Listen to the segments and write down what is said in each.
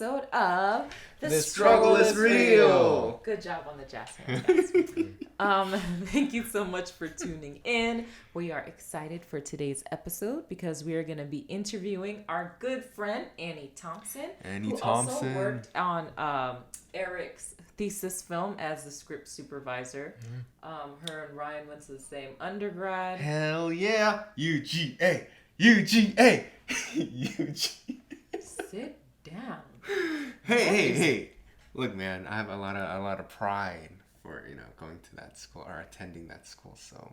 episode of The Struggle is Real. Good job on the jazz hands, guys. Thank you so much for tuning in. We are excited for today's episode because we are going to be interviewing our good friend Annie Thompson. Who also worked on Eric's thesis film as the script supervisor. Her and Ryan went to the same undergrad. Hell yeah. UGA. UGA. UGA. Sit down. Hey. Look, man, I have a lot of pride for, going to that school or attending that school, so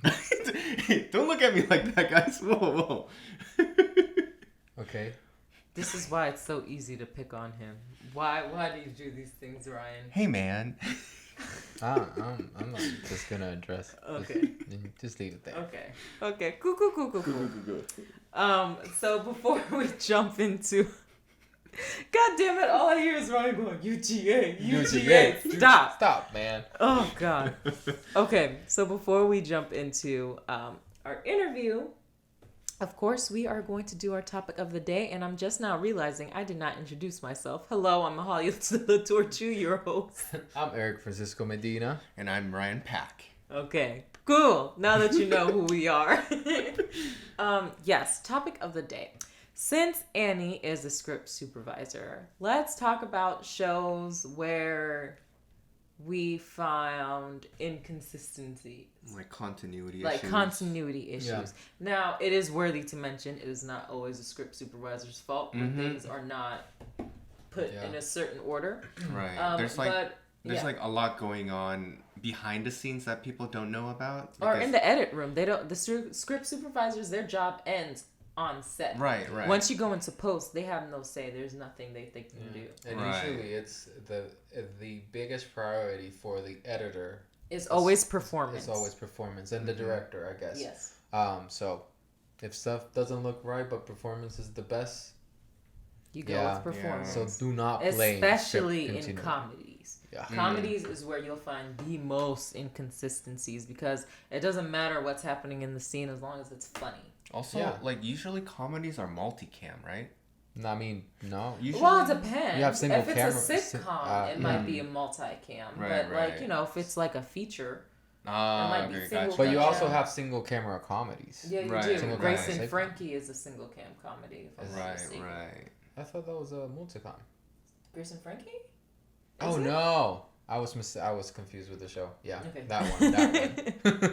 hey, don't look at me like that, guys. Whoa. Okay. This is why it's so easy to pick on him. Why do you do these things, Ryan? Hey, man. I'm not just gonna address. Okay. Just leave it there. Okay. Cool. So before we jump into, God damn it! All I hear is Ryan going UGA. Stop, man. Oh God. Okay. So before we jump into our interview, of course, we are going to do our topic of the day, and I'm just now realizing I did not introduce myself. Hello, I'm Mahalia Torchu, your host. I'm Eric Francisco Medina. And I'm Ryan Pack. Okay, cool. Now that you know who we are. Yes, topic of the day. Since Annie is a script supervisor, let's talk about shows where we found inconsistencies. Like continuity issues. Yeah. Now, it is worthy to mention, it is not always a script supervisor's fault when things are not put in a certain order. Right. There's a lot going on behind the scenes that people don't know about. Or in the edit room. The script supervisors, their job ends on set. Right. Once you go into post, they have no say. There's nothing they can do. And usually it's the biggest priority for the editor. It's always performance. And the director, I guess. Yes. So if stuff doesn't look right but performance is the best, you go with performance. So do not blame. Especially in comedies. Yeah. Comedies is where you'll find the most inconsistencies because it doesn't matter what's happening in the scene as long as it's funny. Also, usually comedies are multicam, right? I mean, no. Usually, well, it depends. You have single if it's camera. a sitcom, it might be a multicam. Right, but if it's like a feature, it might be single gotcha. camera. But you also have single camera comedies. Yeah, you do. Single Grace camera. and Frankie is a single cam comedy. Right. I thought that was a multicam. Grace and Frankie? No. I was confused with the show. Yeah, okay. that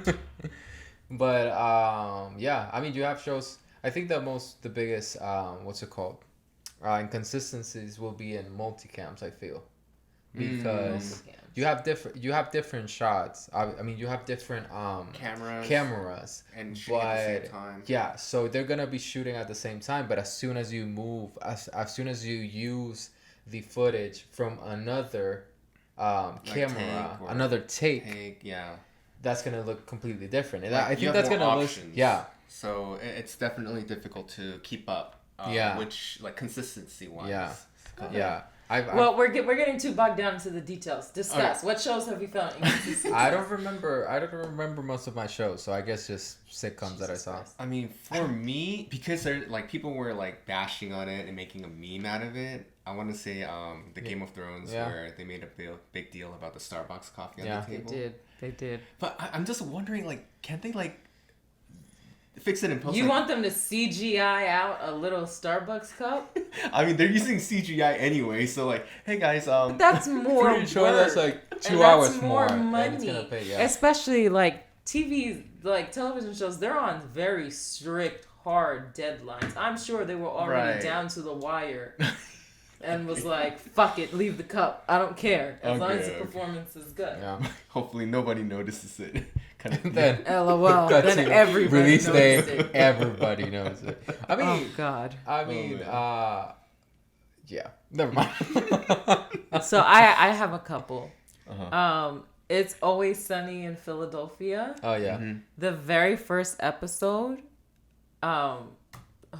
one. But I mean, you have shows. I think the biggest inconsistencies will be in multicams. I feel because you have different shots. I mean, you have different cameras and shooting at the same time. Yeah, so they're gonna be shooting at the same time. But as soon as you move, as soon as you use the footage from another camera, another take, that's gonna look completely different. And I think that's gonna options. look So it's definitely difficult to keep up. Which consistency wise. We're getting too bogged down into the details. Discuss. What shows have you found inconsistencies? I don't remember most of my shows, so I guess just sitcoms that I saw. I mean, for me, because people were bashing on it and making a meme out of it. I want to say the Game of Thrones where they made a big deal about the Starbucks coffee on the table. They did. But I'm just wondering, can't they fix it in post? You want them to CGI out a little Starbucks cup? I mean, they're using CGI anyway, so hey guys, But that's more pretty sure work. That's 2 hours more money. It's gonna pay, especially TV, television shows. They're on very strict, hard deadlines. I'm sure they were already down to the wire. And was like, fuck it, leave the cup. I don't care. As long as the performance is good. Yeah. Hopefully nobody notices it. Then LOL. Then everybody release knows it. Everybody knows it. I mean, oh God. I mean, never mind. So I have a couple. It's Always Sunny in Philadelphia. Oh yeah. Mm-hmm. The very first episode,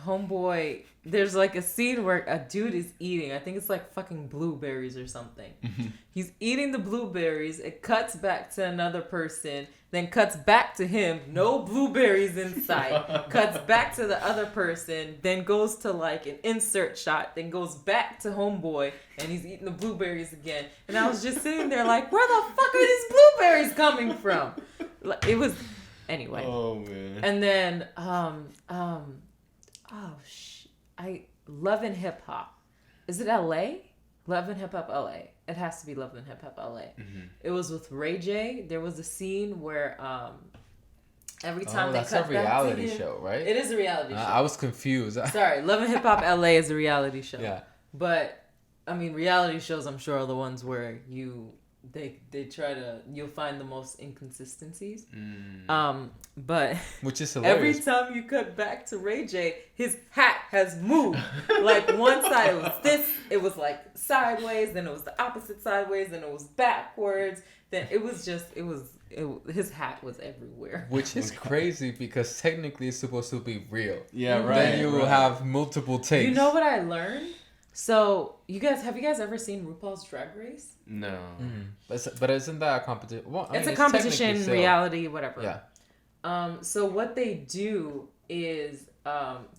homeboy, there's like a scene where a dude is eating, I think it's like fucking blueberries or something. He's eating the blueberries. It cuts back to another person, then cuts back to him, no blueberries in sight. Cuts back to the other person, then goes to like an insert shot, then goes back to homeboy, and he's eating the blueberries again. And I was just sitting there like, where the fuck are these blueberries coming from? It was, anyway. Oh man. And then Love and Hip Hop. Is it LA? Love and Hip Hop LA. It has to be Love and Hip Hop LA. It was with Ray J. There was a scene where every time they cut back to him. That's a reality show, right? It is a reality show. I was confused. Sorry, Love and Hip Hop LA is a reality show. Yeah. But I mean, reality shows, I'm sure, are the ones where they try to, you'll find the most inconsistencies. But which is hilarious. Every time you cut back to Ray J, his hat has moved. Like one side it was this, it was like sideways, then it was the opposite sideways, then it was backwards, then it was his hat was everywhere. Which is crazy because technically it's supposed to be real. Yeah, right. Then you will have multiple takes. You know what I learned? So, have you guys ever seen RuPaul's Drag Race? No. But isn't that a competition? Well, it's a competition, reality, whatever. Yeah. So what they do is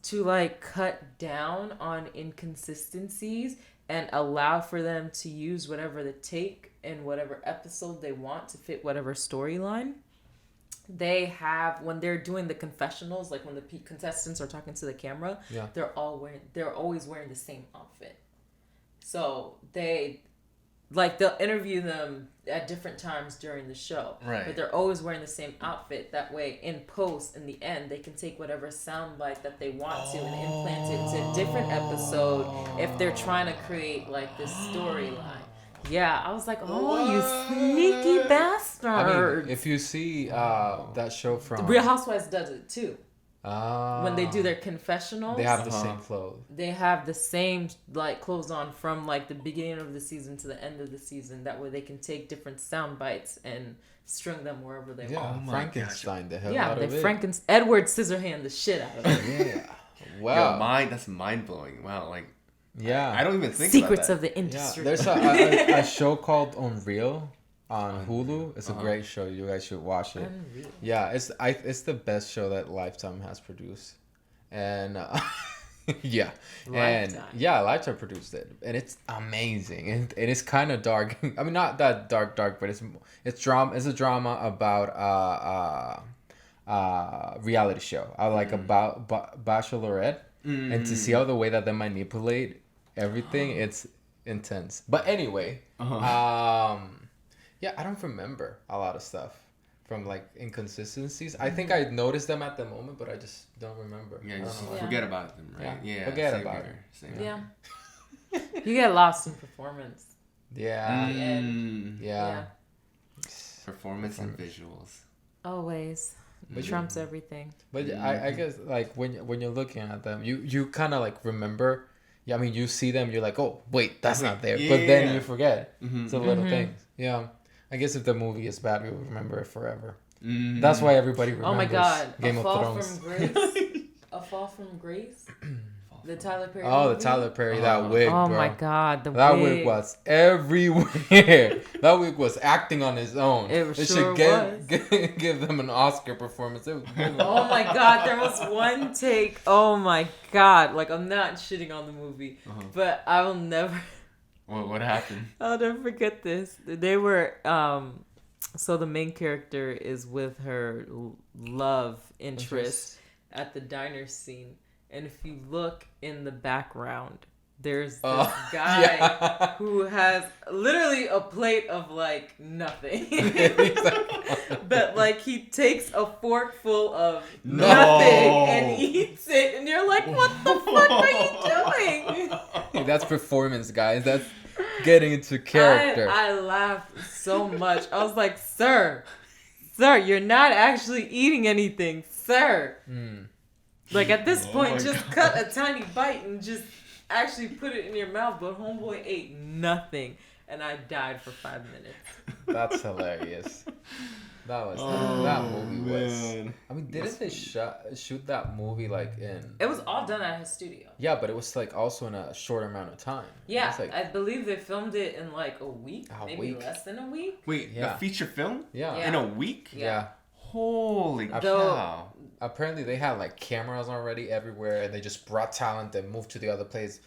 to like cut down on inconsistencies and allow for them to use whatever the take in whatever episode they want to fit whatever storyline. They have, when they're doing the confessionals, like when the contestants are talking to the camera, they're always wearing the same outfit. So they'll interview them at different times during the show. Right. But they're always wearing the same outfit. That way, in post, in the end, they can take whatever soundbite that they want to and implant it into a different episode if they're trying to create like this storyline. Yeah, I was like, oh, you sneaky bastard. I mean, if you see that show from... Real Housewives does it too. When they do their confessionals. They have the same clothes. They have the same like clothes on from like the beginning of the season to the end of the season. That way they can take different sound bites and string them wherever they want. Yeah, Frankenstein the hell out of it. Yeah, Edward Scissorhand the shit out of it. Yeah. Wow. That's mind-blowing. Wow, like... Yeah, I don't even think Secrets about of the Industry. Yeah, there's a show called Unreal on Hulu. It's a great show. You guys should watch it. Unreal. Yeah, it's the best show that Lifetime has produced, and Lifetime produced it, and it's amazing, and it's kind of dark. I mean, not that dark, but it's drama. It's a drama about reality show. About Bachelorette, and to see all the way that they manipulate everything, it's intense. But anyway, I don't remember a lot of stuff from like inconsistencies. I think I noticed them at the moment, but I just don't remember. Yeah, just forget about them, right? Yeah, forget about it. Yeah. You get lost in performance. Yeah. Yeah. Performance and visuals. Always. Trumps everything. But I guess like when you're looking at them, you kind of like remember. Yeah, I mean, you see them, you're like, oh, wait, that's not there. But then you forget. It's the little things. Yeah. I guess if the movie is bad, we will remember it forever. That's why everybody remembers Oh my God. Game of Thrones. From Grace. A Fall from Grace? The Tyler Perry movie? The Tyler Perry, that wig, bro. Oh my God, that wig was everywhere. That wig was acting on his own. It should give them an Oscar performance. Oh my God, there was one take. Oh my God, like I'm not shitting on the movie, but I will never. What happened? I'll never forget this. They were so the main character is with her love interest at the diner scene. And if you look in the background, there's this guy who has literally a plate of like nothing. But like he takes a fork full of nothing and eats it. And you're like, what the fuck are you doing? That's performance, guys. That's getting into character. I laughed so much. I was like, sir, you're not actually eating anything, sir. Like at this point, just cut a tiny bite and just actually put it in your mouth. But homeboy ate nothing, and I died for 5 minutes. That's hilarious. That movie man. was. I mean, didn't they shoot that movie like in? It was all done at his studio. Yeah, but it was like also in a short amount of time. Yeah, like, I believe they filmed it in like a week, maybe less than a week. Wait, a feature film? Yeah. In a week? Yeah. Holy cow. Apparently they had like cameras already everywhere, and they just brought talent and moved to the other place.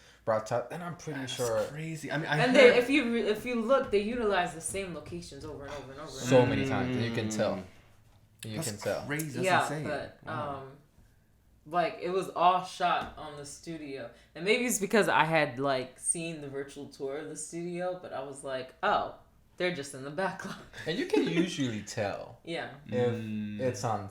And I'm pretty sure. Crazy. I mean, if you look, they utilize the same locations over and over and over. So many times, and you can tell. That's crazy. That's insane. But like it was all shot on the studio, and maybe it's because I had like seen the virtual tour of the studio, but I was like, oh, they're just in the background. And you can usually tell. Yeah. If it's on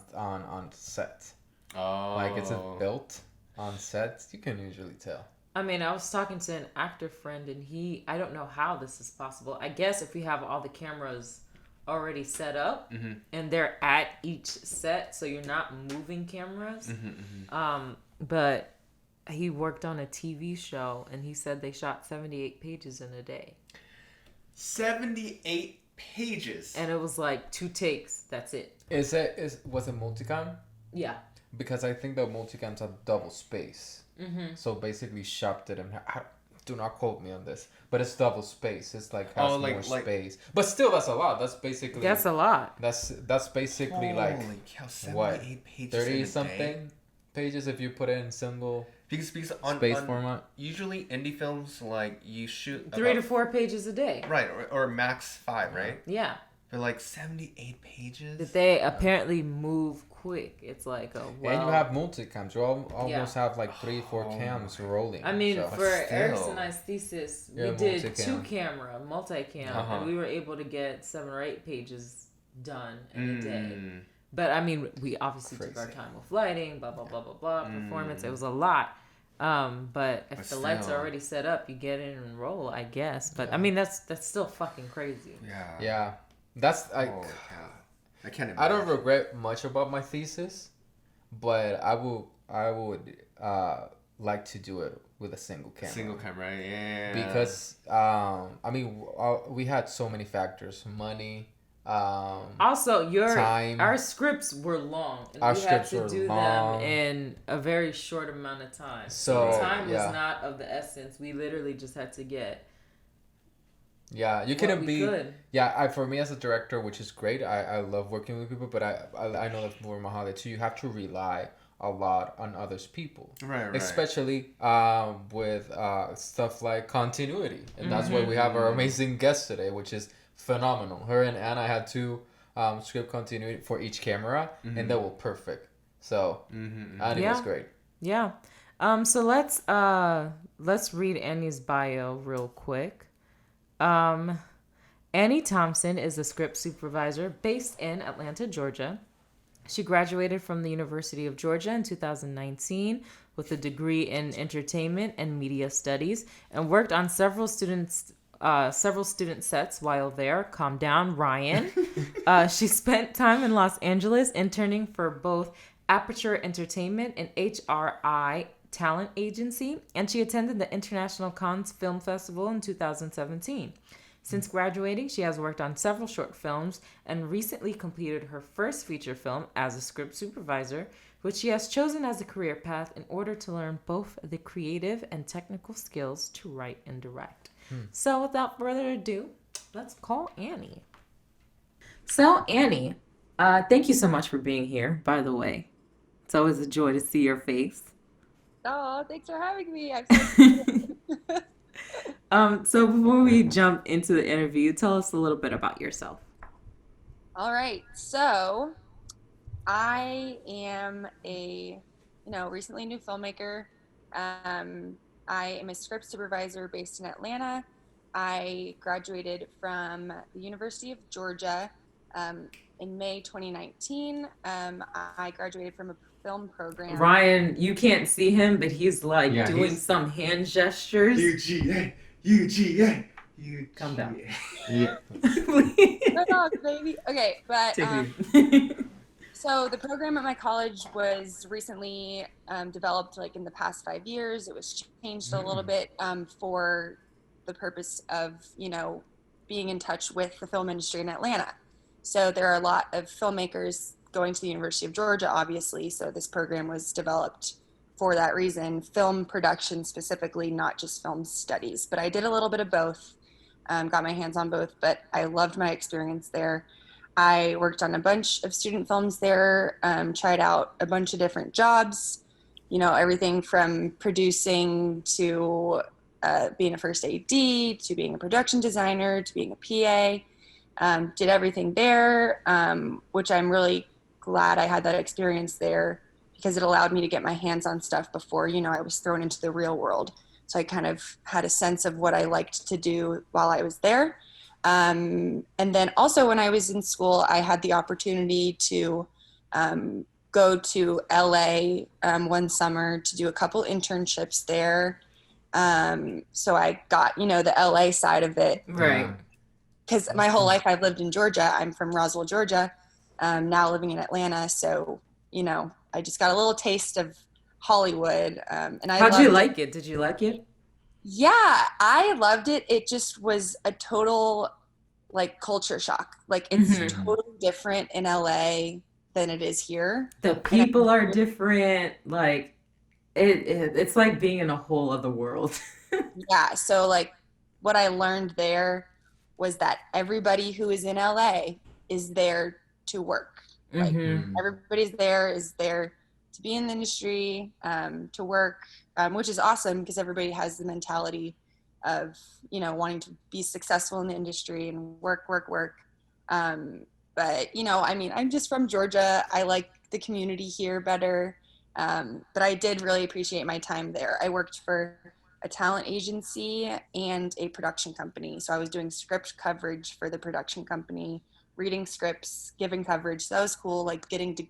set. Oh. Like it's built on set, you can usually tell. I mean, I was talking to an actor friend, and I don't know how this is possible. I guess if we have all the cameras already set up, and they're at each set, so you're not moving cameras. But he worked on a TV show, and he said they shot 78 pages in a day. 78 pages? And it was like 2 takes. That's it. Was it multicam? Yeah. Because I think the multicams have double space. So basically chopped it in half. Do not quote me on this, but it's double space. It's like has more space. But still, that's a lot. That's basically. That's a lot. That's basically like cow, 78 what pages 30 something pages if you put it in single because on space format. Usually indie films like you shoot 3 to 4 pages a day. Right, or max 5, right? Yeah. But like 78 pages. That they apparently move quick. It's like and you have multicams. You almost have like 3-4 cams rolling. I mean, for Eric's and I's thesis, we did multi-camera, and we were able to get 7 or 8 pages done in a day. But I mean, we obviously took our time with lighting, blah blah blah blah blah, performance. It was a lot. But if the lights are already set up, you get in and roll, I guess. But I mean, that's still fucking crazy. Yeah. Yeah. That's I can't imagine. I don't regret much about my thesis, but I would like to do it with a single camera. Single camera, yeah. Because I mean, we had so many factors: money. Also, time. Our scripts were long, and we had to do them in a very short amount of time. So time was not of the essence. We literally just had to get. Yeah, you couldn't be. Yeah, for me as a director, which is great. I love working with people, but I know that for Mahali too, you have to rely a lot on others people. Right. Especially with stuff like continuity, and that's why we have our amazing guest today, which is phenomenal. Her and Anna had 2 script continuity for each camera, and they were perfect. So Annie was great. Yeah. So let's read Annie's bio real quick. Annie Thompson is a script supervisor based in Atlanta, Georgia. She graduated from the University of Georgia in 2019 with a degree in entertainment and media studies and worked on several student sets while there. Calm down, Ryan. She spent time in Los Angeles interning for both Aperture Entertainment and HRI Talent Agency, and she attended the International Cannes Film Festival in 2017. Since graduating, she has worked on several short films and recently completed her first feature film as a script supervisor, which she has chosen as a career path in order to learn both the creative and technical skills to write and direct. So without further ado, let's call Annie. So Annie, thank you so much for being here, by the way. It's always a joy to see your face. Oh, thanks for having me. So before we jump into the interview, tell us a little bit about yourself. All right. So I am a, recently new filmmaker. I am a script supervisor based in Atlanta. I graduated from the University of Georgia in May 2019. I graduated from a film program. Ryan, you can't see him, but he's doing some hand gestures. UGA. Calm down. Yeah. Good dog, baby. Okay, but so the program at my college was recently developed in the past 5 years. It was changed a little bit for the purpose of, being in touch with the film industry in Atlanta. So there are a lot of filmmakers going to the University of Georgia, obviously. So this program was developed for that reason, film production specifically, not just film studies. But I did a little bit of both, got my hands on both, but I loved my experience there. I worked on a bunch of student films there, tried out a bunch of different jobs, everything from producing to being a first AD, to being a production designer, to being a PA. Did everything there, which I'm really glad I had that experience there because it allowed me to get my hands on stuff before, I was thrown into the real world. So I kind of had a sense of what I liked to do while I was there. And then also when I was in school, I had the opportunity to go to LA one summer to do a couple internships there. So I got, the LA side of it. Right. Because my whole life I've lived in Georgia. I'm from Roswell, Georgia, now living in Atlanta. So, I just got a little taste of Hollywood. And How'd you like it? Did you like it? Yeah, I loved it. It just was a total culture shock. It's totally different in LA than it is here. The people are different. It's like being in a whole other world. Yeah. So what I learned there was that everybody who is in LA is there to work. Everybody's there is there to be in the industry, to work, which is awesome because everybody has the mentality of, wanting to be successful in the industry and work. But, I'm just from Georgia. I like the community here better. But I did really appreciate my time there. I worked for a talent agency and a production company. So I was doing script coverage for the production company, reading scripts, giving coverage. So that was cool, getting to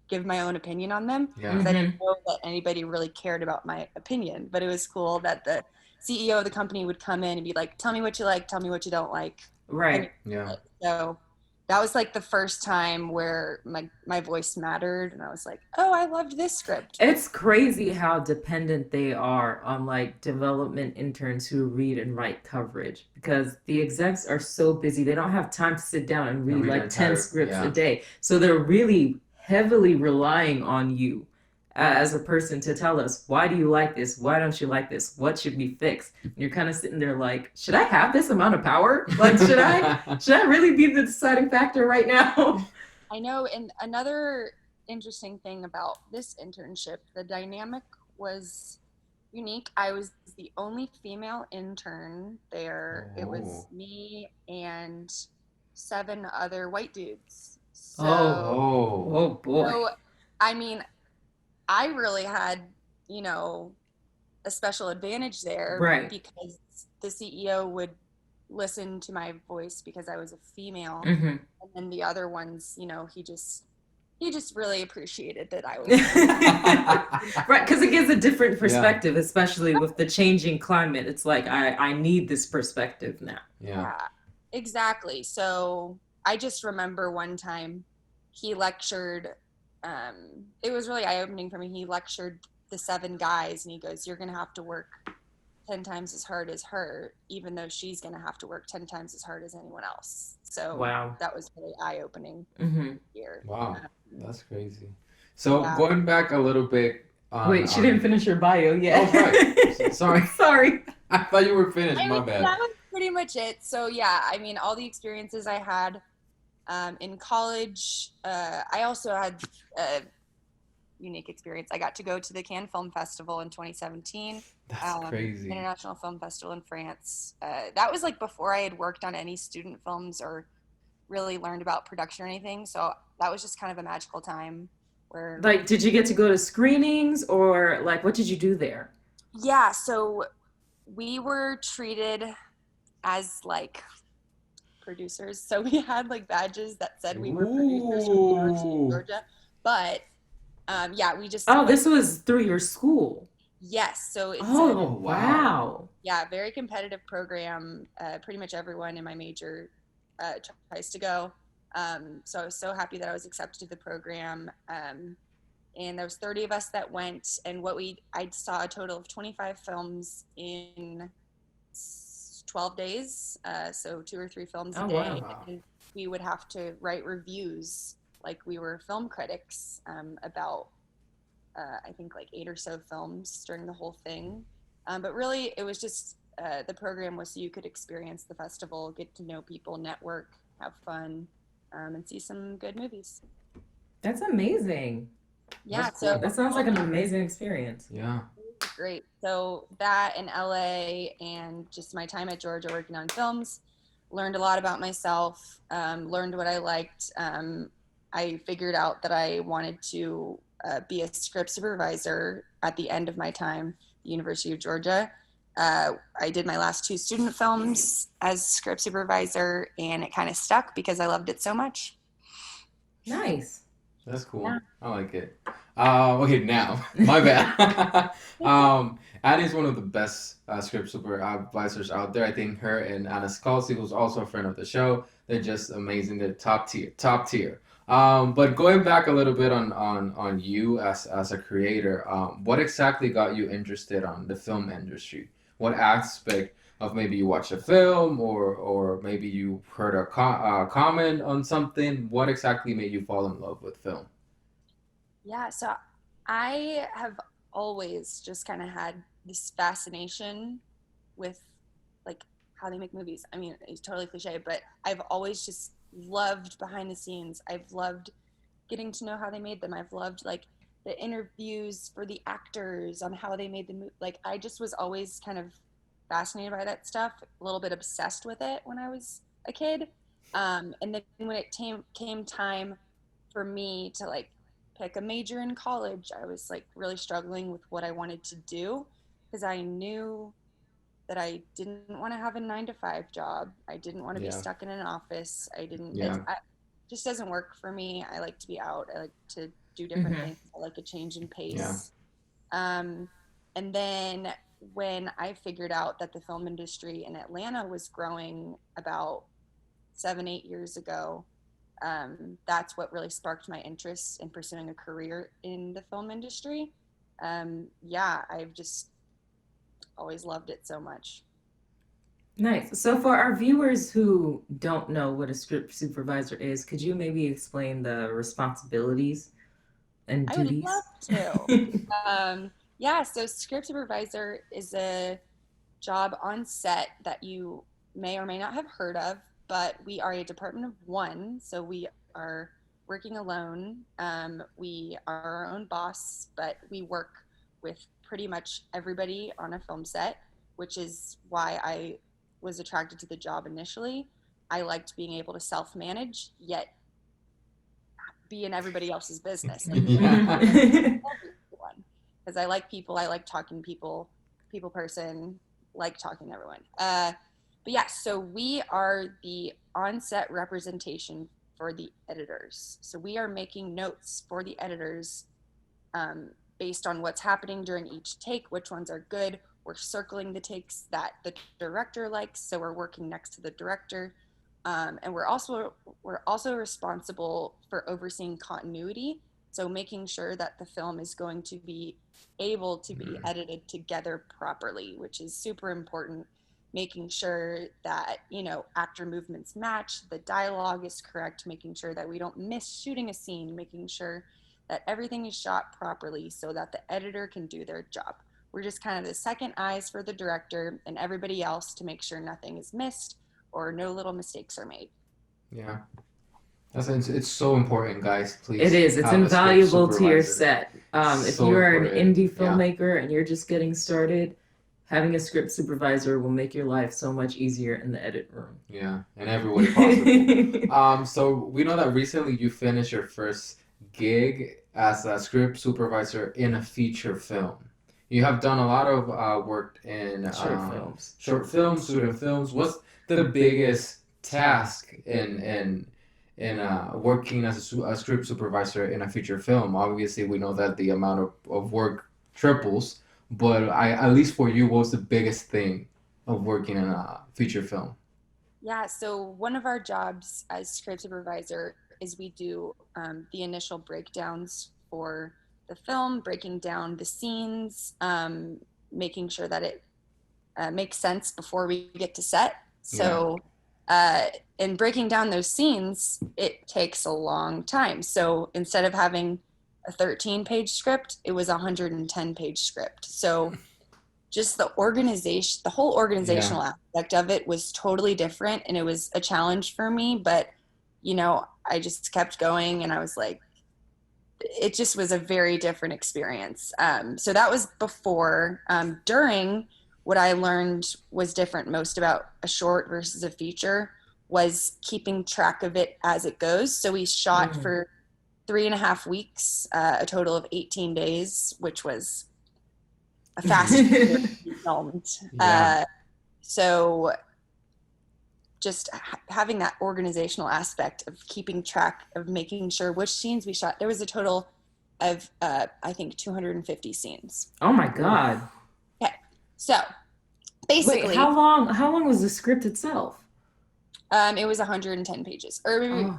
give my own opinion on them. Because I didn't know that anybody really cared about my opinion. But it was cool that the CEO of the company would come in and be like, tell me what you like, tell me what you don't like. Right. Yeah. So that was the first time where my voice mattered, and I was like, oh, I loved this script. It's crazy how dependent they are on development interns who read and write coverage because the execs are so busy. They don't have time to sit down and read 10 scripts a day. So they're really heavily relying on you as a person to tell us, why do you like this? Why don't you like this? What should be fixed? And you're kind of sitting there should I have this amount of power? Should I really be the deciding factor right now? I know. And another interesting thing about this internship, the dynamic was unique. I was the only female intern there. It was me and 7 other white dudes. So, oh boy. So, I really had, a special advantage there, right? Because the CEO would listen to my voice because I was a female, and then the other ones, he just really appreciated that I was right, because it gives a different perspective, especially with the changing climate. It's I need this perspective now. Yeah, exactly. So I just remember one time he lectured. It was really eye-opening for me. He lectured the 7 guys and he goes, you're going to have to work 10 times as hard as her, even though she's going to have to work 10 times as hard as anyone else. So wow, that was really eye-opening here. Wow, that's crazy. So going back a little bit. Wait, she didn't finish her bio yet. Oh, right. Sorry. Sorry. I thought you were finished. My bad. That was pretty much it. So yeah, all the experiences I had in college, I also had a unique experience. I got to go to the Cannes Film Festival in 2017. That's crazy. International Film Festival in France. That was before I had worked on any student films or really learned about production or anything. So that was just kind of a magical time where did you get to go to screenings or what did you do there? Yeah, so we were treated as producers. So we had badges that said we were producers from the University of Georgia. But we just this was through your school. Yes. So it's wow. Yeah, very competitive program. Pretty much everyone in my major tries to go. So I was so happy that I was accepted to the program. And there was 30 of us that went, and I saw a total of 25 films in 12 days. So 2 or 3 films a day. Wow. And we would have to write reviews like we were film critics about I think like 8 or so films during the whole thing. But really, it was just the program was so you could experience the festival, get to know people, network, have fun, and see some good movies. That's amazing. Yeah, That's cool. That sounds like an amazing experience. Yeah. Great. So that in LA and just my time at Georgia working on films, learned a lot about myself, learned what I liked. I figured out that I wanted to be a script supervisor at the end of my time at the University of Georgia. I did my last 2 student films as script supervisor, and it kind of stuck because I loved it so much. Nice. That's cool. Yeah. I like it. Okay, now, my bad. Annie's one of the best script supervisors out there. I think her and Anna Scalzi, who's also a friend of the show, they're just amazing. They're top tier. But going back a little bit on you as a creator, what exactly got you interested on the film industry? What aspect of maybe you watched a film or maybe you heard a comment on something? What exactly made you fall in love with film? Yeah, so I have always just kind of had this fascination with like how they make movies. I mean, it's totally cliche, but I've always just loved behind the scenes. I've loved getting to know how they made them. I've loved like the interviews for the actors on how they made the movie. Like I just was always kind of fascinated by that stuff, a little bit obsessed with it when I was a kid. And then when it came time for me to like pick a major in college, I was like really struggling with what I wanted to do because I knew that I didn't want to have a 9-to-5 job. I didn't want to be stuck in an office. It just doesn't work for me. I like to be out. I like to do different things. I like a change in pace. And then when I figured out that the film industry in Atlanta was growing about 7-8 years ago, that's what really sparked my interest in pursuing a career in the film industry. I've just always loved it so much. Nice. So for our viewers who don't know what a script supervisor is, could you maybe explain the responsibilities and duties? I would love to. So script supervisor is a job on set that you may or may not have heard of, but we are a department of one, so we are working alone. We are our own boss, but we work with pretty much everybody on a film set, which is why I was attracted to the job initially. I liked being able to self-manage, yet be in everybody else's business. Because I like people, I like talking to people person, like talking to everyone. So we are the on-set representation for the editors. So we are making notes for the editors based on what's happening during each take, which ones are good. We're circling the takes that the director likes, so we're working next to the director. And we're also responsible for overseeing continuity, so making sure that the film is going to be able to be edited together properly, which is super important. Making sure that, actor movements match, the dialogue is correct, making sure that we don't miss shooting a scene, making sure that everything is shot properly so that the editor can do their job. We're just kind of the second eyes for the director and everybody else to make sure nothing is missed or no little mistakes are made. Yeah. It's so important, guys. Please. It is. It's invaluable to your set. If So you're an important. indie filmmaker and you're just getting started, having a script supervisor will make your life so much easier in the edit room. Yeah, in every way possible. So we know that recently you finished your first gig as a script supervisor in a feature film. You have done a lot of work in short films, student films. What's the biggest task in working as a script supervisor in a feature film? Obviously, we know that the amount of work triples, but at least for you, what was the biggest thing of working in a feature film? Yeah, so one of our jobs as script supervisor is we do the initial breakdowns for the film, breaking down the scenes, making sure that it makes sense before we get to set. So in breaking down those scenes, it takes a long time. So instead of having a 13-page script, it was a 110-page script. So just the whole organizational aspect of it was totally different, and it was a challenge for me. But, I just kept going, and I was like, it just was a very different experience. So that was before. During, what I learned was different most about a short versus a feature was keeping track of it as it goes. So we shot for 3.5 weeks, a total of 18 days, which was a fast filmed. So just having that organizational aspect of keeping track of making sure which scenes we shot. There was a total of, I think, 250 scenes. Oh my God. Okay. So basically. Wait, how long was the script itself? It was 110 pages. Or maybe,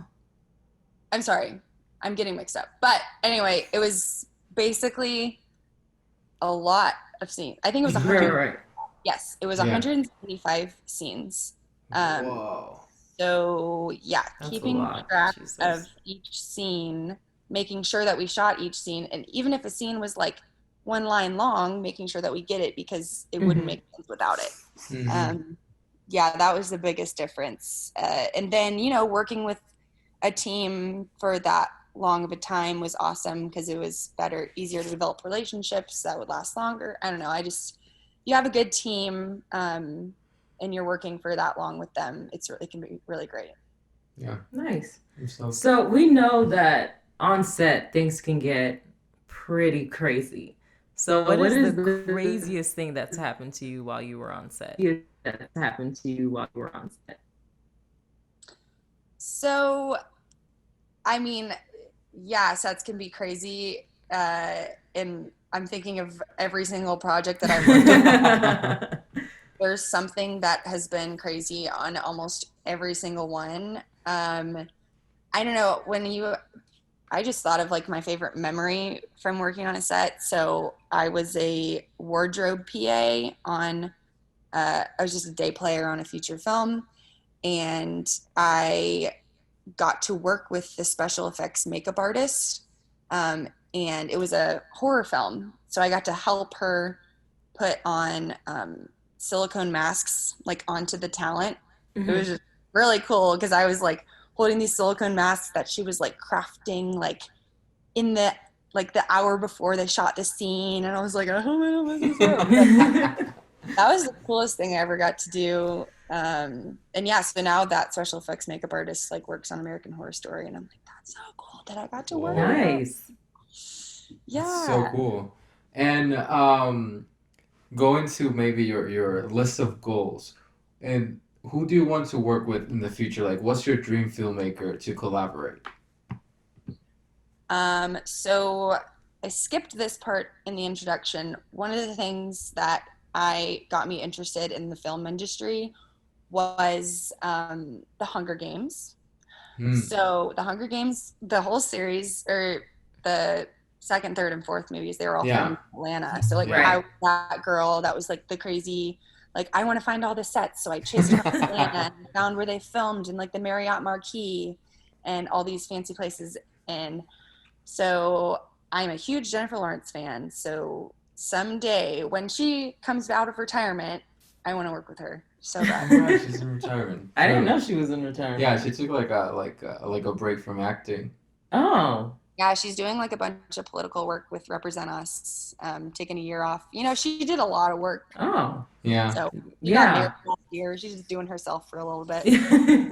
I'm sorry, I'm getting mixed up. But anyway, it was basically a lot of scenes. I think it was 100. Right. Yes, it was 175 scenes. Whoa. So yeah, That's keeping track of each scene, making sure that we shot each scene, and even if a scene was like one line long, making sure that we get it because it wouldn't make sense without it. Yeah, that was the biggest difference. And then, working with a team for that long of a time was awesome because it was easier to develop relationships that would last longer. I don't know. You have a good team, and you're working for that long with them. It can be really great. Yeah. Nice. So we know that on set, things can get pretty crazy. So what is the craziest thing that's happened to you while you were on set? So, I mean, yeah, sets can be crazy. And I'm thinking of every single project that I've worked on. There's something that has been crazy on almost every single one. I don't know, I just thought of like my favorite memory from working on a set. So I was a wardrobe PA I was just a day player on a feature film, and I got to work with the special effects makeup artist. And it was a horror film. So I got to help her put on silicone masks like onto the talent. It was just really cool because I was like holding these silicone masks that she was like crafting like in the hour before they shot the scene, and I was like, oh my God, that was the coolest thing I ever got to do. And yeah, so now that special effects makeup artist like works on American Horror Story, and I'm like, that's so cool that I got to work. Nice. Yeah. That's so cool. And go into maybe your list of goals, and who do you want to work with in the future? Like, what's your dream filmmaker to collaborate? So I skipped this part in the introduction. One of the things that got me interested in the film industry was the Hunger Games. So the Hunger Games, the whole series, or the second, third, and fourth movies, they were all filmed in Atlanta. So like I was that girl that was like the crazy, like I want to find all the sets. So I chased around Atlanta and found where they filmed in like the Marriott Marquis and all these fancy places. And so I'm a huge Jennifer Lawrence fan. So someday when she comes out of retirement, I want to work with her so bad. Oh, she's in retirement. I didn't know she was in retirement. Yeah, she took like a break from acting. Oh. Yeah, she's doing like a bunch of political work with Represent Us, taking a year off. She did a lot of work. Oh. Yeah. So got married last year. She's just doing herself for a little bit.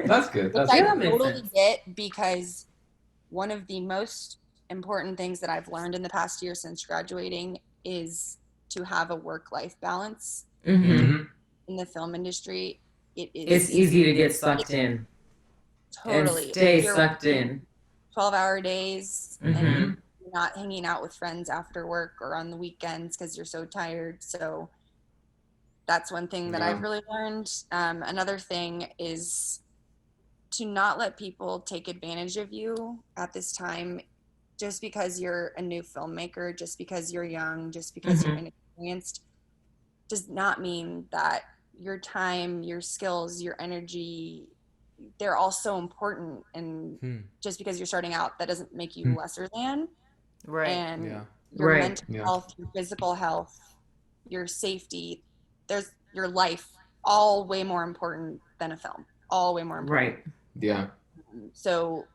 That's good. Which I totally get, because one of the most important things that I've learned in the past year since graduating is to have a work-life balance. In the film industry, it's easy to get sucked in. Totally. And stay sucked in. 12-hour days, and you're not hanging out with friends after work or on the weekends because you're so tired. So that's one thing that I've really learned. Another thing is to not let people take advantage of you at this time, just because you're a new filmmaker, just because you're young, just because you're inexperienced, does not mean that your time, your skills, your energy they're all so important, and just because you're starting out, that doesn't make you lesser than. Right. And Yeah. your mental health, your physical health, your safety, there's your life, all way more important than a film. All way more important. Right. Yeah. So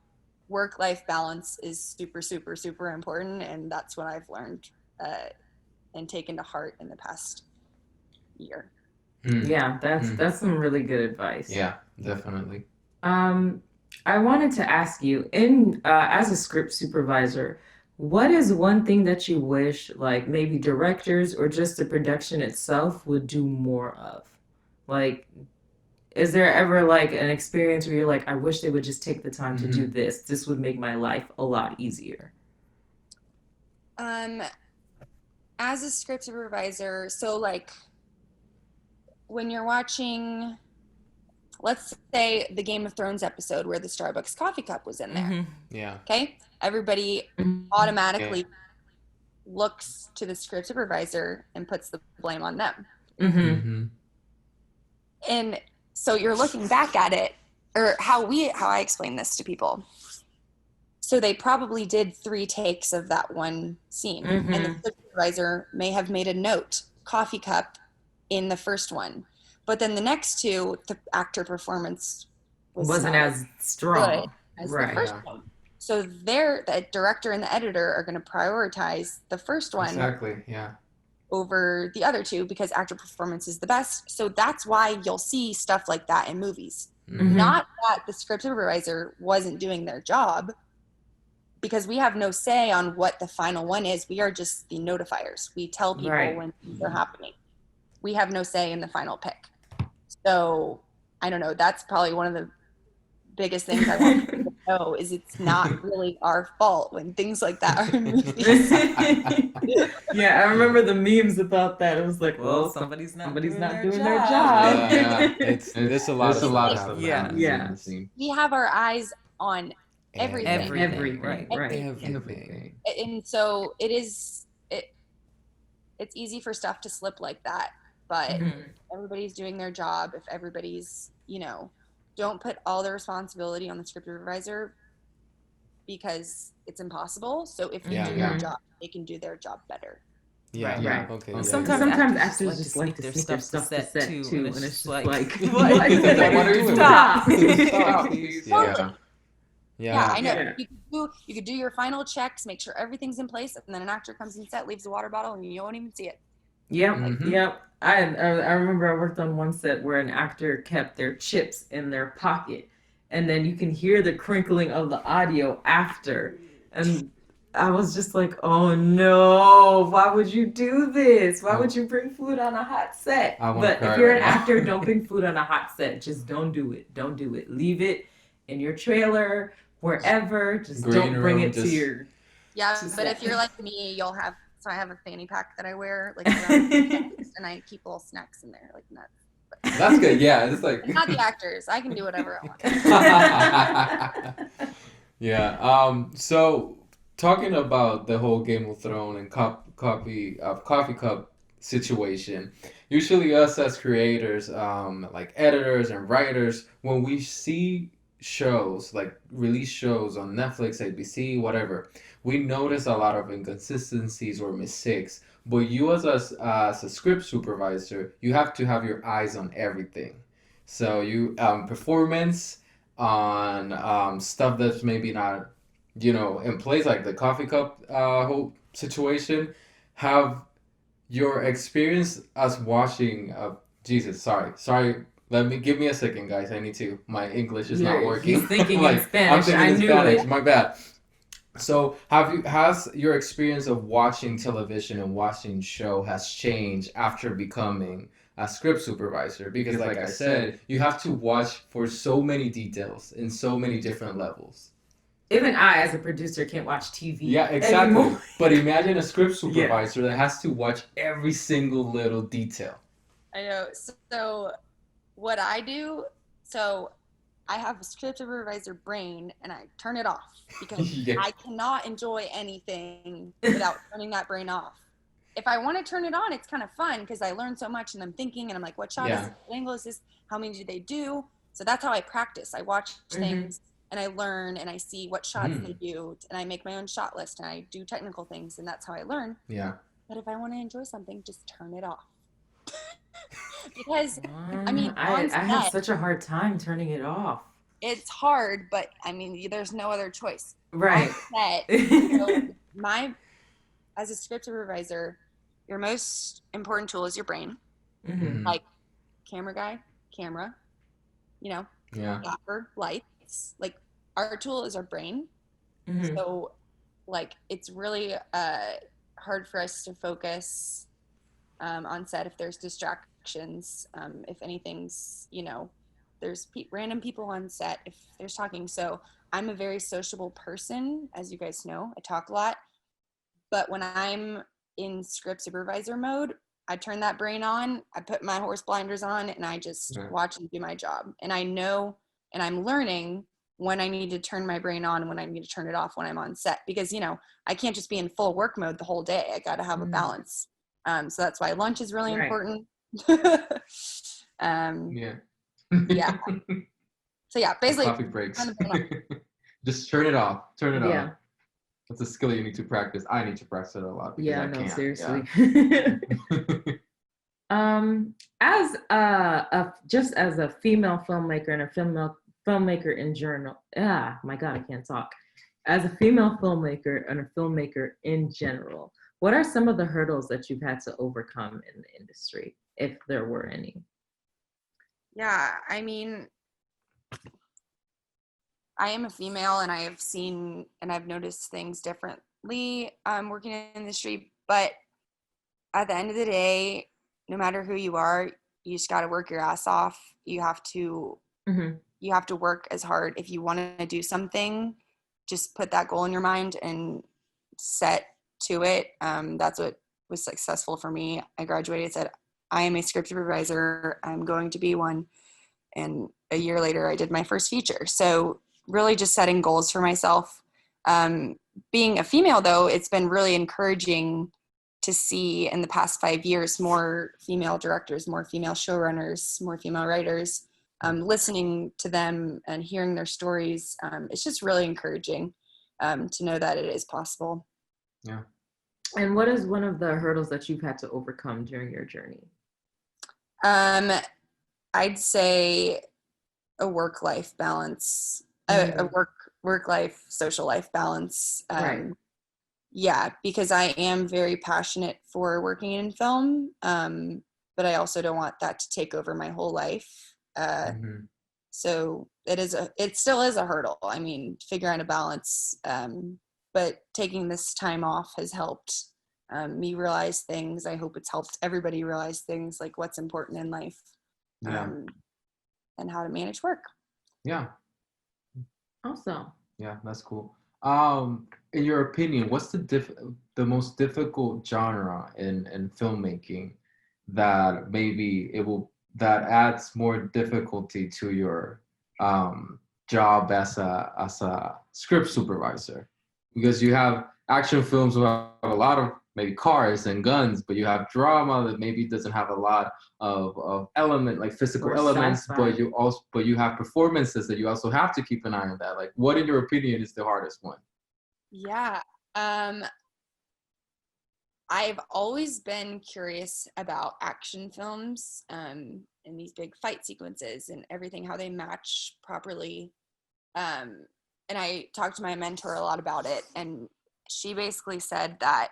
work-life balance is super, super, super important, and that's what I've learned and taken to heart in the past year. Yeah, that's some really good advice. Yeah, definitely. I wanted to ask you, in as a script supervisor, what is one thing that you wish, like maybe directors or just the production itself would do more of? Like, is there ever like an experience where you're like, I wish they would just take the time to do this. This would make my life a lot easier. As a script supervisor, so like when you're watching, let's say the Game of Thrones episode where the Starbucks coffee cup was in there. Yeah. Okay. Everybody automatically looks to the script supervisor and puts the blame on them. And so you're looking back at it, or how I explain this to people. So they probably did 3 takes of that one scene, and the script supervisor may have made a note, coffee cup, in the first one, but then the next 2, the actor performance wasn't as strong as the first one. So the director and the editor are going to prioritize the first one over the other 2 because actor performance is the best. So that's why you'll see stuff like that in movies. Not that the script supervisor wasn't doing their job, because we have no say on what the final one is. We are just the notifiers. We tell people when things are happening. We have no say in the final pick. So I don't know. That's probably one of the biggest things I want people to know is it's not really our fault when things like that are in movies. Yeah, I remember the memes about that. It was like, well, somebody's not doing their job. There's a lot of stuff. Yeah. We have our eyes on everything. Everything. And so it's easy for stuff to slip like that, but everybody's doing their job. If everybody's, don't put all the responsibility on the script supervisor because it's impossible. So if you do your job, they can do their job better. Right. Okay. Sometimes actors just like to sneak their stuff to set too, and it's just like, what are you doing? Stop, please. Yeah, I know. You could do your final checks, make sure everything's in place, and then an actor comes in set, leaves a water bottle, and you won't even see it. Yep. I remember I worked on one set where an actor kept their chips in their pocket, and then you can hear the crinkling of the audio after, and I was just like, oh no, why would you do this? Why would you bring food on a hot set? But if you're an actor, don't bring food on a hot set. Just don't do it. Don't do it. Leave it in your trailer, wherever. Just don't bring it to your... Yeah, but if you're like me, you'll have... So I have a fanny pack that I wear, like, and I keep little snacks in there, like nuts. That's good. Yeah, it's like... Not the actors. I can do whatever I want. So... Talking about the whole Game of Thrones and coffee cup situation, usually us as creators, like editors and writers, when we see shows, like release shows on Netflix, ABC, whatever, we notice a lot of inconsistencies or mistakes. But you as a script supervisor, you have to have your eyes on everything. So you performance on stuff that's maybe not, in place, like the coffee cup whole situation. Have your experience as watching sorry, give me a second, guys. I need to, my English is not working. He's thinking in Spanish. I'm thinking in Spanish. My bad. So has your experience of watching television and watching show has changed after becoming a script supervisor? Because like I said, you have to watch for so many details in so many different levels. Even I, as a producer, can't watch TV. Yeah, exactly. Anymore. But imagine a script supervisor that has to watch every single little detail. know. So what I do, I have a script supervisor brain, and I turn it off because I cannot enjoy anything without turning that brain off. If I want to turn it on, it's kind of fun because I learn so much, and I'm thinking, and I'm like, what shot is this? What angle is this? How many do they do? So that's how I practice. I watch Mm-hmm. things and I learn and I see what shots they do, and I make my own shot list and I do technical things, and that's how I learn. Yeah. But if I want to enjoy something, just turn it off. Because I mean, on I have set, such a hard time turning it off. it's hard, but I mean, there's no other choice. Right. On set, as a script supervisor, your most important tool is your brain. Mm-hmm. Like camera guy, camera, Yeah. gaffer, lights. Like our tool is our brain. Mm-hmm. So like it's really hard for us to focus on set if there's distractions, if anything's, there's random people on set if there's talking. So I'm a very sociable person, as you guys know. I talk a lot, but when I'm in script supervisor mode, I turn that brain on, I put my horse blinders on, and I just watch and do my job. And I know, and I'm learning when I need to turn my brain on and when I need to turn it off when I'm on set, because, I can't just be in full work mode the whole day. I got to have a balance. So that's why lunch is really important. Yeah. So yeah, basically coffee breaks. Just turn it off. Turn it off. That's a skill you need to practice. I need to practice it a lot because I can't. Seriously. Just as a female filmmaker and a filmmaker in general, my God, I can't talk. As a female filmmaker and a filmmaker in general, what are some of the hurdles that you've had to overcome in the industry, if there were any? Yeah, I mean, I am a female, and I have seen and I've noticed things differently working in the industry. But at the end of the day, no matter who you are, you just got to work your ass off. You have to work as hard. If you want to do something, just put that goal in your mind and set to it. That's what was successful for me. I graduated, said, I am a script supervisor. I'm going to be one. And a year later, I did my first feature. So really just setting goals for myself. Being a female, though, it's been really encouraging to see in the past 5 years more female directors, more female showrunners, more female writers, listening to them and hearing their stories. It's just really encouraging to know that it is possible. Yeah. And what is one of the hurdles that you've had to overcome during your journey? I'd say a work-life balance, a work-life, social life balance. Right. Yeah, because I am very passionate for working in film, but I also don't want that to take over my whole life. So it still is a hurdle. I mean, figuring a balance, but taking this time off has helped me realize things. I hope it's helped everybody realize things like what's important in life, and how to manage work. Yeah. Awesome. Yeah, that's cool. In your opinion, what's the most difficult genre in filmmaking that maybe that adds more difficulty to your job as a script supervisor? Because you have action films with a lot of maybe cars and guns, but you have drama that maybe doesn't have a lot of element, like physical elements, sci-fi. but you have performances that you also have to keep an eye on that. Like, what in your opinion is the hardest one? Yeah. I've always been curious about action films, and these big fight sequences and everything, how they match properly. And I talked to my mentor a lot about it, and she basically said that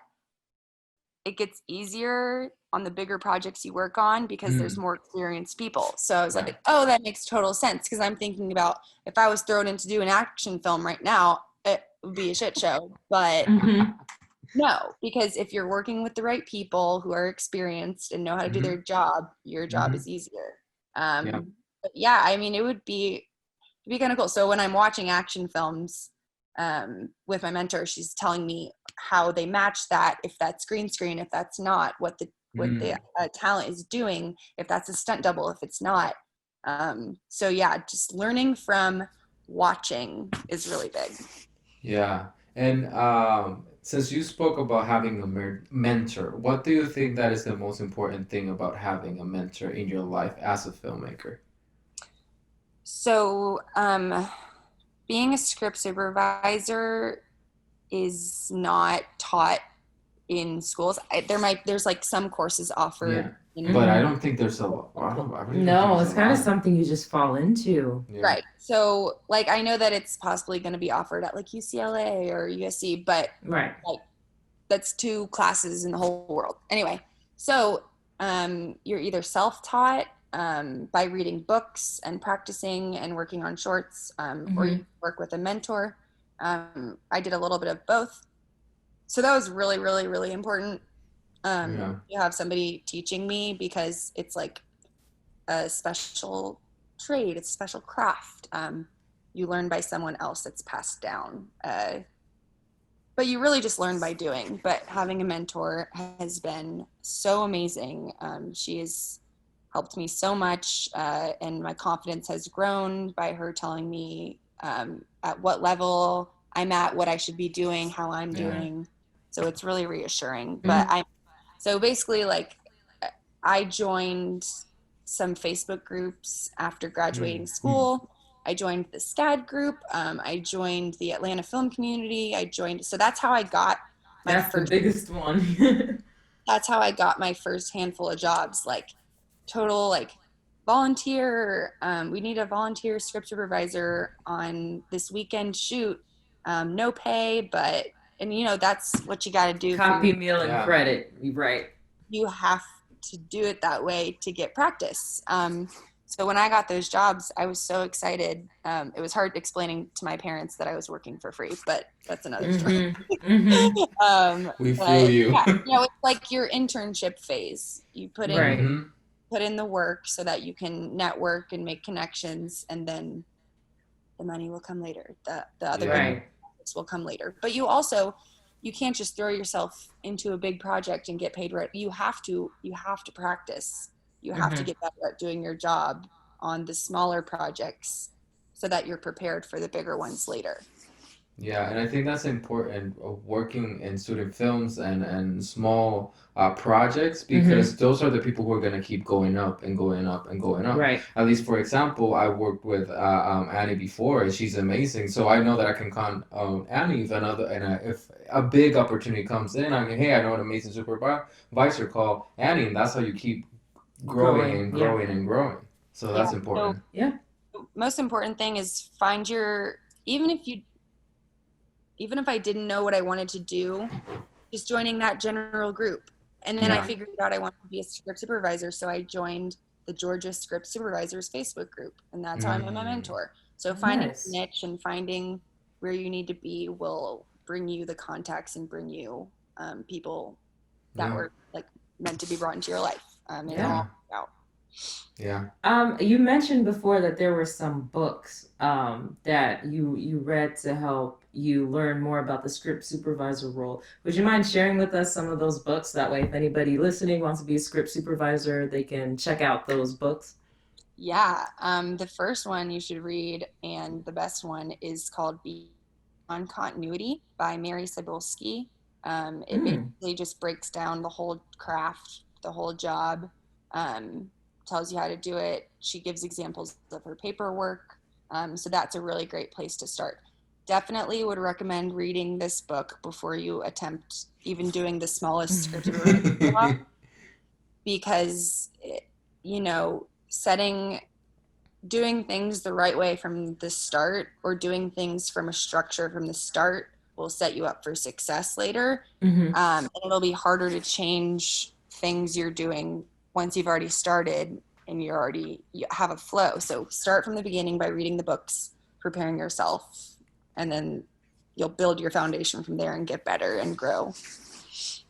it gets easier on the bigger projects you work on because there's more experienced people. So I was like, oh, that makes total sense, because I'm thinking about if I was thrown in to do an action film right now, it would be a shit show. But no, because if you're working with the right people who are experienced and know how to do their job, your job is easier. But yeah, I mean, it'd be kind of cool. So when I'm watching action films with my mentor, she's telling me how they match that, if that's green screen, if that's not, what the talent is doing, if that's a stunt double, if it's not. So yeah, just learning from watching is really big. Yeah. And since you spoke about having a mentor, what do you think that is the most important thing about having a mentor in your life as a filmmaker? So, being a script supervisor is not taught in schools. There's like some courses offered. But I don't think there's a lot. I really No, it's kind of something you just fall into. Right. So, like, I know that it's possibly going to be offered at like UCLA or USC, but right, like, that's 2 classes in the whole world. Anyway, so you're either self-taught by reading books and practicing and working on shorts, or you work with a mentor. I did a little bit of both. So that was really, really, really important. You have somebody teaching me, because it's like a special trade, it's a special craft. You learn by someone else, that's passed down. But you really just learn by doing. But having a mentor has been so amazing. She has helped me so much, and my confidence has grown by her telling me at what level I'm at, what I should be doing, how I'm doing. So it's really reassuring. But so basically, like, I joined some Facebook groups after graduating school. I joined the SCAD group. I joined the Atlanta film community. So that's how I got the biggest one. That's how I got my first handful of jobs, like total, like, volunteer. We need a volunteer script supervisor on this weekend shoot. No pay, but, and that's what you got to do. Copy, meal, and credit. Right. You have to do it that way to get practice. So when I got those jobs, I was so excited. It was hard explaining to my parents that I was working for free, but that's another story. We feel you. Yeah, it's like your internship phase. You put in the work so that you can network and make connections, and then the money will come later. The other benefits will come later. But you can't just throw yourself into a big project and get paid right. You have to practice. You have to get better at doing your job on the smaller projects so that you're prepared for the bigger ones later. Yeah, and I think that's important, working in student films and small projects, because those are the people who are going to keep going up and going up and going up. Right. At least, for example, I worked with Annie before, and she's amazing. So I know that I can count on Annie if a big opportunity comes in. I mean, hey, I know an amazing supervisor, call Annie, and that's how you keep growing and growing and growing. So that's important. So, most important thing is find your, even if I didn't know what I wanted to do, just joining that general group. And then I figured out I wanted to be a script supervisor. So I joined the Georgia Script Supervisors Facebook group. And that's how I met my mentor. So finding a niche and finding where you need to be will bring you the contacts and bring you people that were like meant to be brought into your life. You mentioned before that there were some books that you read to help you learn more about the script supervisor role. Would you mind sharing with us some of those books? That way, if anybody listening wants to be a script supervisor, they can check out those books. Yeah. The first one you should read, and the best one, is called Beyond Continuity by Mary Cybulski. It basically just breaks down the whole craft, the whole job, tells you how to do it. She gives examples of her paperwork. So that's a really great place to start. Definitely would recommend reading this book before you attempt even doing the smallest script job, because doing things the right way from the start, or doing things from a structure from the start, will set you up for success later. And it'll be harder to change things you're doing once you've already started and you have a flow. So start from the beginning by reading the books, preparing yourself, and then you'll build your foundation from there and get better and grow.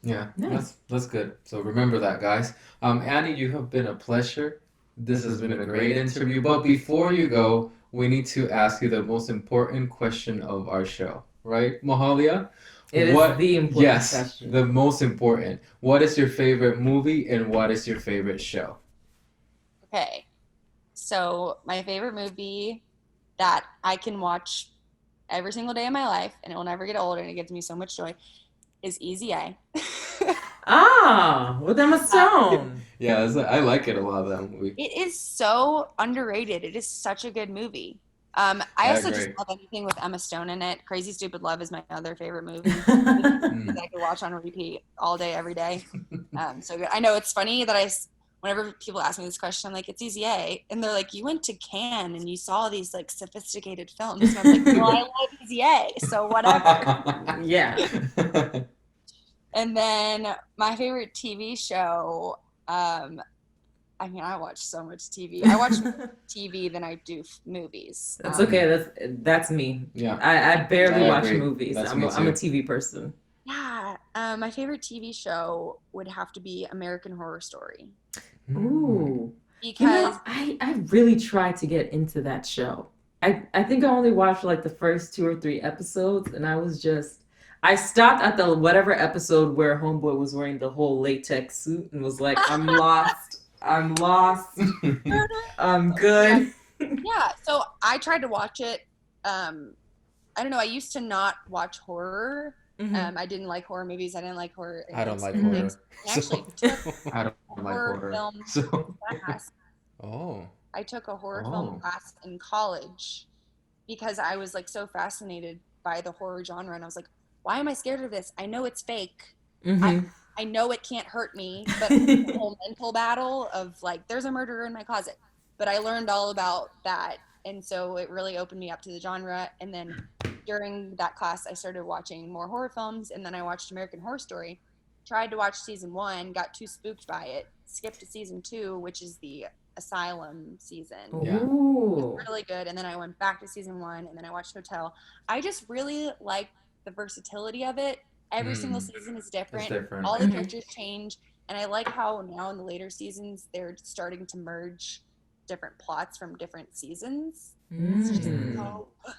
Yeah, that's good. So remember that, guys. Annie, you have been a pleasure. This has been a great interview. But before you go, we need to ask you the most important question of our show, right, Mahalia? It is the important question. The most important. What is your favorite movie and what is your favorite show? Okay, so my favorite movie that I can watch every single day of my life, and it will never get old, and it gives me so much joy, is Easy A. With Emma Stone. Yeah, I like it a lot, that movie. It is so underrated. It is such a good movie. I also just love anything with Emma Stone in it. Crazy Stupid Love is my other favorite movie that I could watch on repeat all day, every day. So good. I know it's funny that whenever people ask me this question, I'm like, it's Easy A. And they're like, you went to Cannes and you saw these like sophisticated films. And I'm like, well, I love Easy A, so whatever. Yeah. And then my favorite TV show, I mean, I watch so much TV. I watch more TV than I do movies. That's okay. That's me. Yeah. I barely watch movies. I'm a TV person. Yeah. My favorite TV show would have to be American Horror Story. Ooh. Because I really tried to get into that show. I think I only watched like the first 2 or 3 episodes, and I stopped at the whatever episode where Homeboy was wearing the whole latex suit and was like, I'm lost. I'm lost. I'm good. Yeah, so I tried to watch it. I don't know. I used to not watch horror. Mm-hmm. I didn't like horror movies. I didn't like horror. I don't like horror. Actually, took I don't like horror. Film class. I took a horror film class in college because I was like so fascinated by the horror genre, and I was like, why am I scared of this? I know it's fake. Mm-hmm. I know it can't hurt me, but the whole mental battle of like, there's a murderer in my closet. But I learned all about that. And so it really opened me up to the genre. And then during that class, I started watching more horror films. And then I watched American Horror Story, tried to watch season 1, got too spooked by it, skipped to season 2, which is the asylum season. Yeah. It was really good. And then I went back to season 1, and then I watched Hotel. I just really like the versatility of it. Every single season is different. All the characters change. And I like how now in the later seasons, they're starting to merge different plots from different seasons. It's just so good.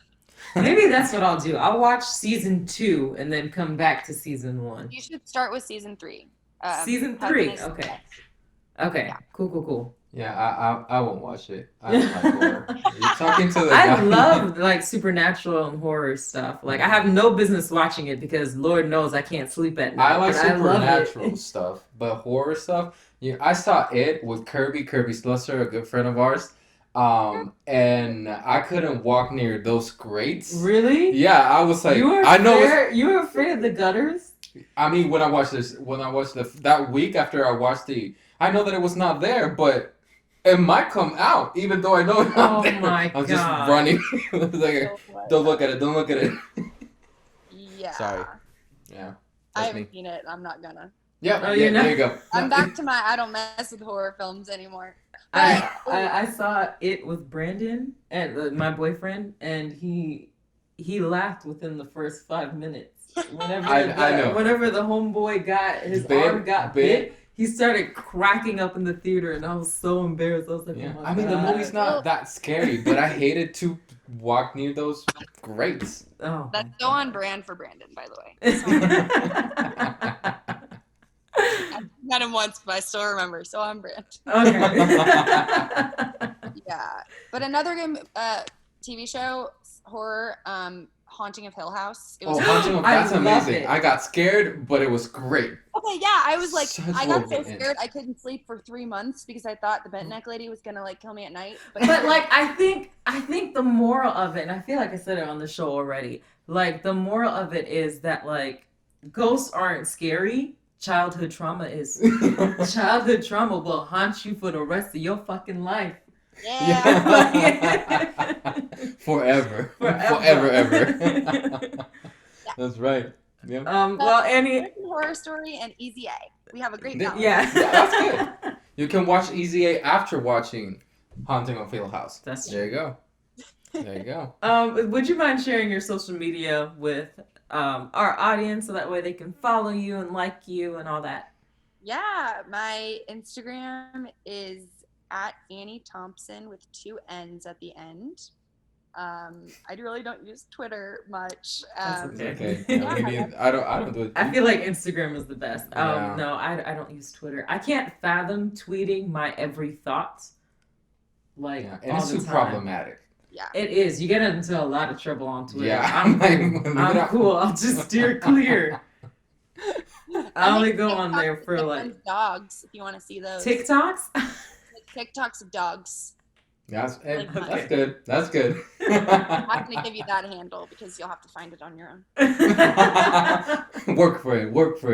Maybe that's what I'll do. I'll watch season 2 and then come back to season 1. You should start with season 3. Season 3, okay. Okay, yeah. Cool. Yeah, I won't watch it. I don't like horror. You're talking to the guy. I love like supernatural and horror stuff. Like I have no business watching it because Lord knows I can't sleep at night. I like supernatural stuff, but horror stuff. Yeah, I saw it with Kirby Slusser, a good friend of ours. And I couldn't walk near those grates. Really? Yeah, I was like, you were afraid of the gutters? I mean, when I watched that week after I watched I know that it was not there, but it might come out, even though I know it's not there. My I'm God. just running. Like, don't look at it. Yeah. Sorry. Yeah. I haven't seen it. I'm not gonna. Yeah. There you go. I'm back to I don't mess with horror films anymore. I saw it with Brandon and my boyfriend, and he laughed within the first 5 minutes. Whenever the homeboy got his arm got bit, he started cracking up in the theater, and I was so embarrassed. I was like, oh my God. The movie's not that scary, but I hated to walk near those grates. Oh, that's so on brand for Brandon, by the way. I've met him once, but I still remember. So on brand. Okay. Yeah, but another good TV show, horror, Haunting of Hill House. It was that's amazing. I got scared, but it was great. Okay, yeah, I was like, I got so scared I couldn't sleep for 3 months because I thought the bent neck lady was gonna like kill me at night. But like, I think the moral of it, and I feel like I said it on the show already. Like the moral of it is that like ghosts aren't scary. Childhood trauma is. Childhood trauma will haunt you for the rest of your fucking life. Yeah. Forever. That's right. Yeah. Well, Annie. Horror Story and Easy A. We have a great balance. Yeah. That's good. You can watch Easy A after watching Haunting of Hill House. There you go. There you go. Would you mind sharing your social media with our audience so that way they can follow you and like you and all that? Yeah, my Instagram is at Annie Thompson with 2 N's at the end. I really don't use Twitter much. That's okay. Yeah, I don't do it. I feel like Instagram is the best. No, I don't use Twitter. I can't fathom tweeting my every thought. Like, and it's too problematic. Yeah, it is. You get into a lot of trouble on Twitter. Yeah, I'm cool. I'll just steer clear. I only go on there for like dogs. If you want to see those TikToks. TikToks of dogs. That's Okay. good. That's good. I'm not gonna give you that handle because you'll have to find it on your own. Work for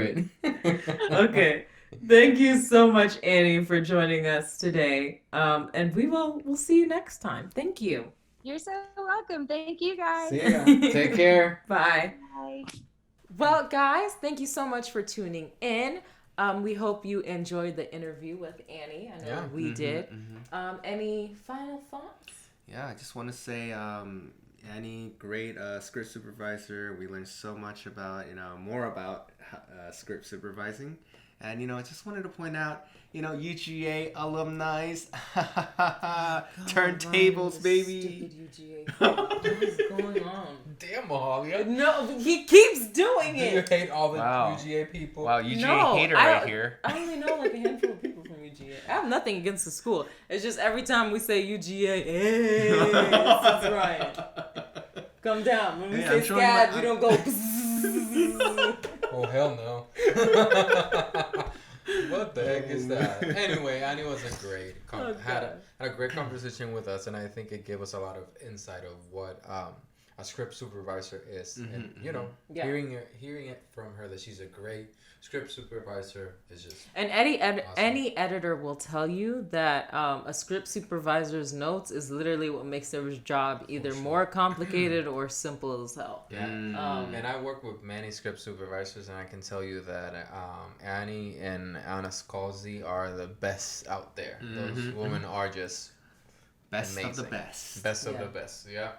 it. Okay. Thank you so much, Annie, for joining us today. And we'll see you next time. Thank you. You're so welcome. Thank you, guys. See ya. Take care. Bye. Bye. Well, guys, thank you so much for tuning in. We hope you enjoyed the interview with Annie. I know we did. Any final thoughts? Yeah, I just want to say, Annie, great script supervisor. We learned so much about, more about script supervising. And, I just wanted to point out, UGA alumni, turntables, baby. Stupid UGA. What is going on? Damn, Mahalia. No, he keeps doing Do you it. hate all the Wow. UGA people? Wow, UGA No, hater I- right here. I only know like a handful of people from UGA. I have nothing against the school. It's just every time we say UGA, hey, that's Ryan. Come down. When we Hey, say I'm showing SCAD, my- we don't go. Oh, hell no. What the heck is that? Anyway, Annie was a great had a great conversation with us, and I think it gave us a lot of insight of what a script supervisor is, and hearing it from her that she's a great script supervisor is just And awesome. any editor will tell you that a script supervisor's notes is literally what makes their job either more complicated or simple as hell. Yeah, and I work with many script supervisors, and I can tell you that Annie and Anna Scalzi are the best out there. Those women are just Best amazing. of the best. Best of the best, yeah.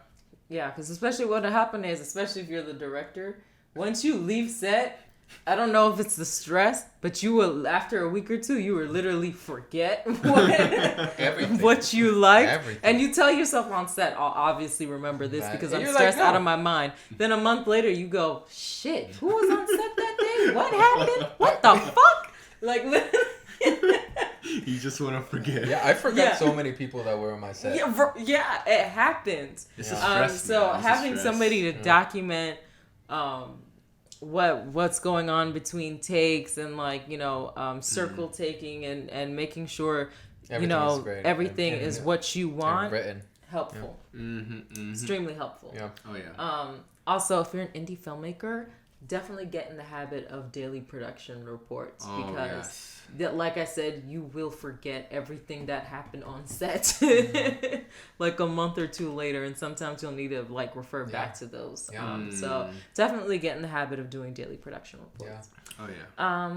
Yeah, because especially what happened is, especially if you're the director, once you leave set, I don't know if it's the stress, but you will, after a week or two, you will literally forget what you like. Everything. And you tell yourself on set, I'll obviously remember this because And I'm you're stressed like, no. out of my mind. Then a month later, you go, shit, who was on set that day? What happened? What the fuck? Like, You just want to forget. Yeah, I forgot Yeah. so many people that were on my set. yeah, it happens. This is stress. So man. This is having stress. somebody to document what's going on between takes and circle taking and making sure Everything is great. everything And is what you and want. written. Helpful. Extremely helpful. Yeah. Oh yeah. Also, if you're an indie filmmaker, definitely get in the habit of daily production reports because like I said, you will forget everything that happened on set like a month or two later, and sometimes you'll need to refer back to those. So definitely get in the habit of doing daily production reports. Oh yeah.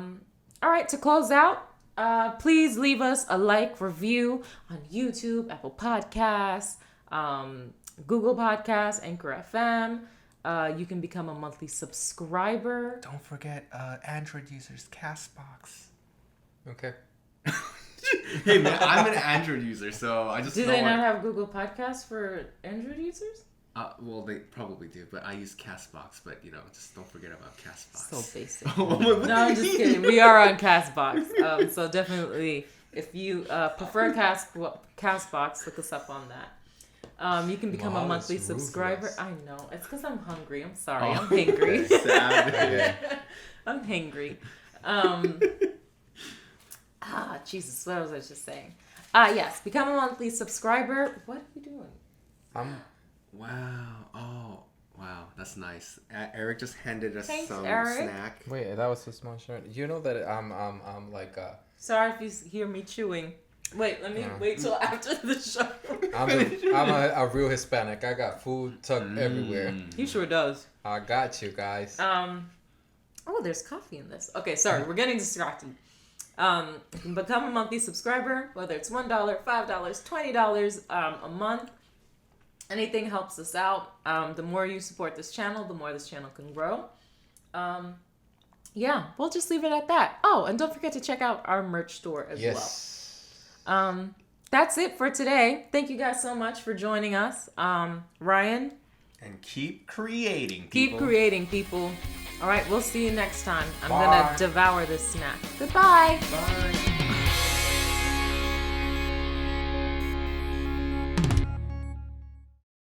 All right, to close out, please leave us a review on YouTube, Apple Podcasts, Google Podcasts, Anchor FM. You can become a monthly subscriber. Don't forget Android users Castbox. Okay. Hey man, I'm an Android user, so I just Do know they not have Google Podcasts for Android users? well, they probably do, but I use Castbox. But just don't forget about Castbox. So basic. No, No, I'm just kidding. We are on Castbox. So definitely, if you prefer Castbox, look us up on that. You can become a Wow, monthly it's subscriber. ruthless. I know. It's because I'm hungry. I'm sorry. Oh, I'm hangry. okay, savage. Okay. I'm hangry. Jesus, what was I just saying? Yes, become a monthly subscriber. What are you doing? Wow. Oh, wow. That's nice. Eric just handed us Thanks, some Eric. snack. Wait, that was a small shirt. You know that I'm like Sorry if you hear me chewing. Wait, let me wait till after the show. I'm a real Hispanic. I got food tucked everywhere. He sure does. I got you guys. Oh, there's coffee in this. Okay, sorry, we're getting distracted. You can become a monthly subscriber, whether it's $1, $5, $20 a month. Anything helps us out. The more you support this channel, the more this channel can grow. Yeah, we'll just leave it at that. Oh, and don't forget to check out our merch store as well. That's it for today. Thank you guys so much for joining us. Ryan? And keep creating, people. Keep creating, people. All right, we'll see you next time. I'm Bye. going to devour this snack. Goodbye. Bye.